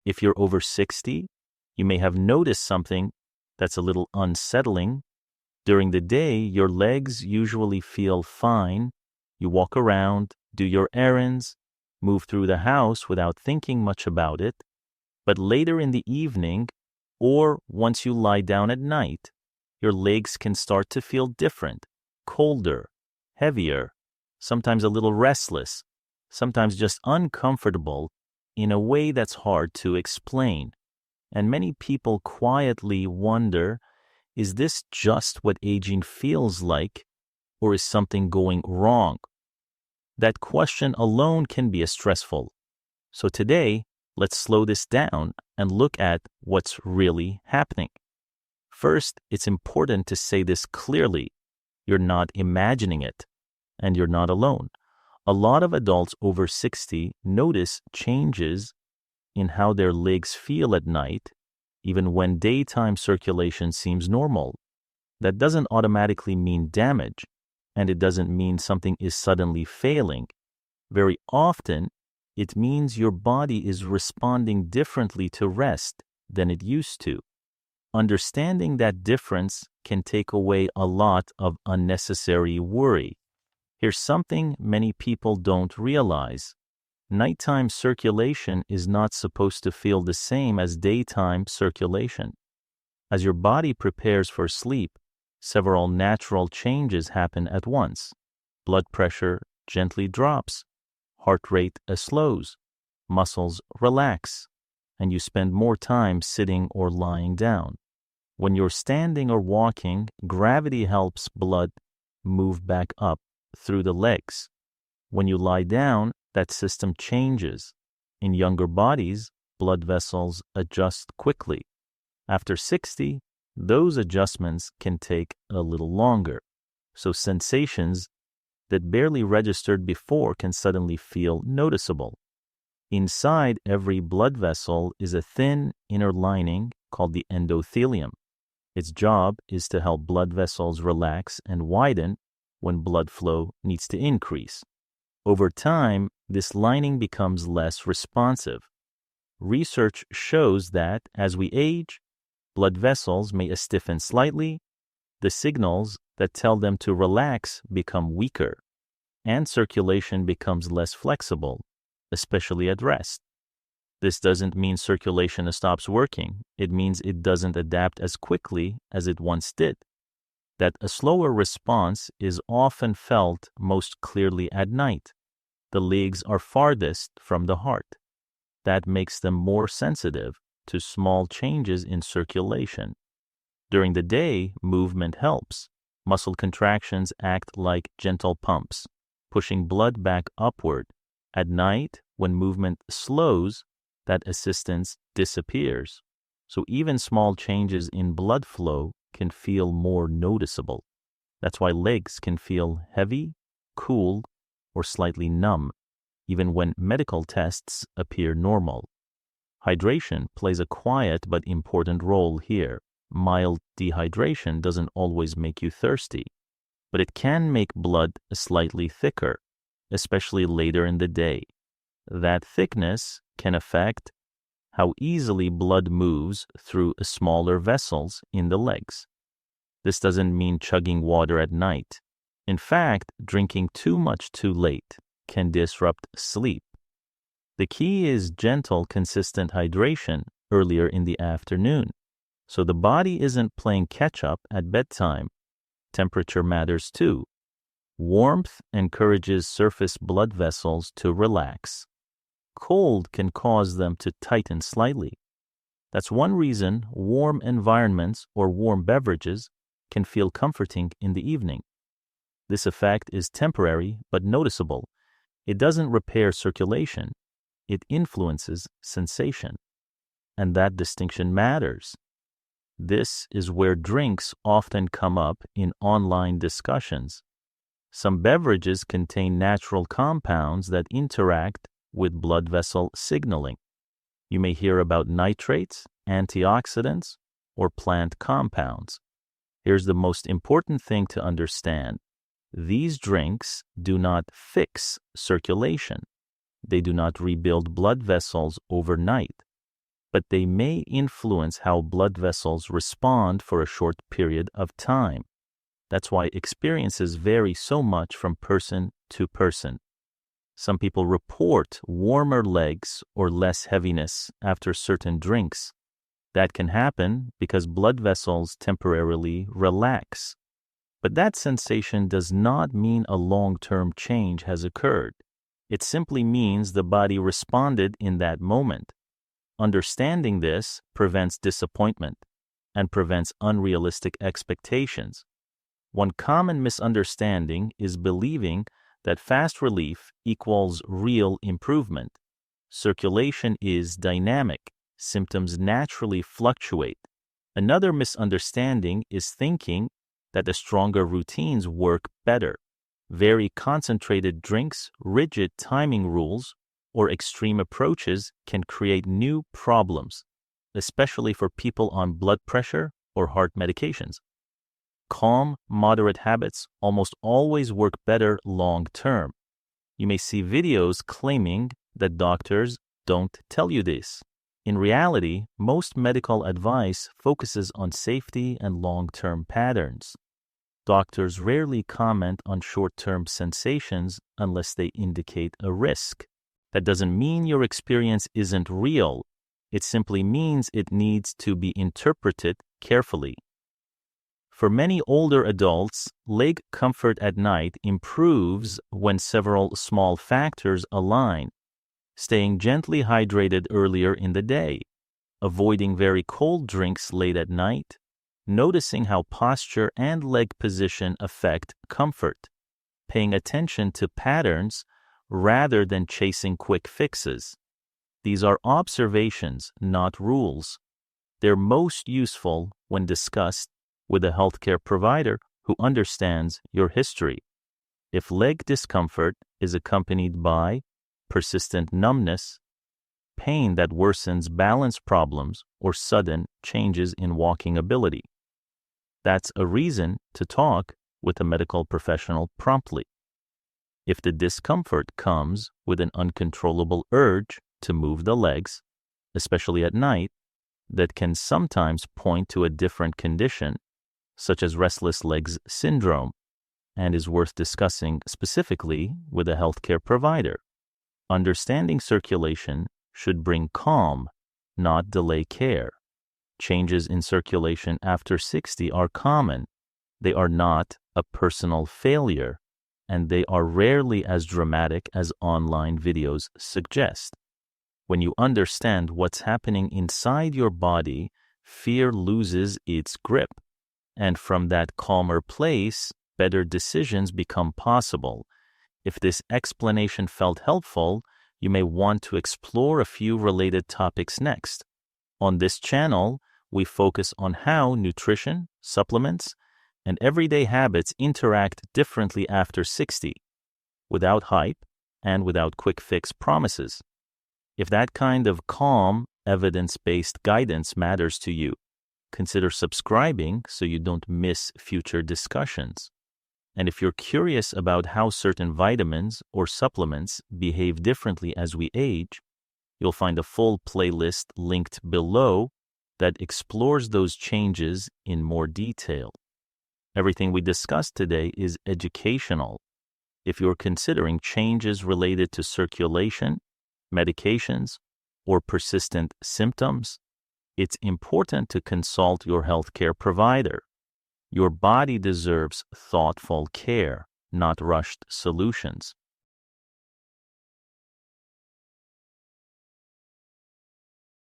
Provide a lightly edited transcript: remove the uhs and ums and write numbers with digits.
If you're over 60, you may have noticed something that's a little unsettling. During the day, your legs usually feel fine. You walk around, do your errands, move through the house without thinking much about it. But later in the evening, or once you lie down at night, your legs can start to feel different, colder, heavier, sometimes a little restless, sometimes just uncomfortable in a way that's hard to explain. And many people quietly wonder, is this just what aging feels like, or is something going wrong? That question alone can be stressful. So today, let's slow this down and look at what's really happening. First, it's important to say this clearly. You're not imagining it, and you're not alone. A lot of adults over 60 notice changes in how their legs feel at night, even when daytime circulation seems normal. That doesn't automatically mean damage, and it doesn't mean something is suddenly failing. Very often, it means your body is responding differently to rest than it used to. Understanding that difference can take away a lot of unnecessary worry. Here's something many people don't realize. Nighttime circulation is not supposed to feel the same as daytime circulation. As your body prepares for sleep, several natural changes happen at once. Blood pressure gently drops, heart rate slows, muscles relax, and you spend more time sitting or lying down. When you're standing or walking, gravity helps blood move back up through the legs. When you lie down, that system changes. In younger bodies, blood vessels adjust quickly. After 60, those adjustments can take a little longer. So sensations that barely registered before can suddenly feel noticeable. Inside every blood vessel is a thin inner lining called the endothelium. Its job is to help blood vessels relax and widen when blood flow needs to increase. Over time, this lining becomes less responsive. Research shows that as we age, blood vessels may stiffen slightly, the signals that tell them to relax become weaker, and circulation becomes less flexible, especially at rest. This doesn't mean circulation stops working. It means it doesn't adapt as quickly as it once did. That a slower response is often felt most clearly at night. The legs are farthest from the heart. That makes them more sensitive to small changes in circulation. During the day, movement helps. Muscle contractions act like gentle pumps, pushing blood back upward. At night, when movement slows, that assistance disappears. So even small changes in blood flow can feel more noticeable. That's why legs can feel heavy, cool, or slightly numb, even when medical tests appear normal. Hydration plays a quiet but important role here. Mild dehydration doesn't always make you thirsty, but it can make blood slightly thicker, especially later in the day. That thickness can affect how easily blood moves through smaller vessels in the legs. This doesn't mean chugging water at night. In fact, drinking too much too late can disrupt sleep. The key is gentle, consistent hydration earlier in the afternoon, so the body isn't playing catch-up at bedtime. Temperature matters too. Warmth encourages surface blood vessels to relax. Cold can cause them to tighten slightly. That's one reason warm environments or warm beverages can feel comforting in the evening. This effect is temporary but noticeable. It doesn't repair circulation. It influences sensation. And that distinction matters. This is where drinks often come up in online discussions. Some beverages contain natural compounds that interact with blood vessel signaling. You may hear about nitrates, antioxidants, or plant compounds. Here's the most important thing to understand. These drinks do not fix circulation. They do not rebuild blood vessels overnight. but they may influence how blood vessels respond for a short period of time. That's why experiences vary so much from person to person. Some people report warmer legs or less heaviness after certain drinks. That can happen because blood vessels temporarily relax. But that sensation does not mean a long-term change has occurred. It simply means the body responded in that moment. Understanding this prevents disappointment and prevents unrealistic expectations. One common misunderstanding is believing that fast relief equals real improvement. Circulation is dynamic. Symptoms naturally fluctuate. Another misunderstanding is thinking that the stronger routines work better. Very concentrated drinks, rigid timing rules, or extreme approaches can create new problems, especially for people on blood pressure or heart medications. Calm, moderate habits almost always work better long term. You may see videos claiming that doctors don't tell you this. In reality, most medical advice focuses on safety and long-term patterns. Doctors rarely comment on short-term sensations unless they indicate a risk. That doesn't mean your experience isn't real. It simply means it needs to be interpreted carefully. For many older adults, leg comfort at night improves when several small factors align. Staying gently hydrated earlier in the day, avoiding very cold drinks late at night, noticing how posture and leg position affect comfort, paying attention to patterns rather than chasing quick fixes. These are observations, not rules. They're most useful when discussed with a healthcare provider who understands your history. If leg discomfort is accompanied by persistent numbness, pain that worsens balance problems, or sudden changes in walking ability, that's a reason to talk with a medical professional promptly. If the discomfort comes with an uncontrollable urge to move the legs, especially at night, that can sometimes point to a different condition, such as restless legs syndrome, and is worth discussing specifically with a healthcare provider. Understanding circulation should bring calm, not delay care. Changes in circulation after 60 are common. They are not a personal failure, and they are rarely as dramatic as online videos suggest. When you understand what's happening inside your body, fear loses its grip, and from that calmer place, better decisions become possible. If this explanation felt helpful, you may want to explore a few related topics next. On this channel, we focus on how nutrition, supplements, and everyday habits interact differently after 60, without hype and without quick fix promises. If that kind of calm, evidence-based guidance matters to you, consider subscribing so you don't miss future discussions. And if you're curious about how certain vitamins or supplements behave differently as we age, you'll find a full playlist linked below that explores those changes in more detail. Everything we discussed today is educational. If you're considering changes related to circulation, medications, or persistent symptoms, it's important to consult your healthcare provider. Your body deserves thoughtful care, not rushed solutions.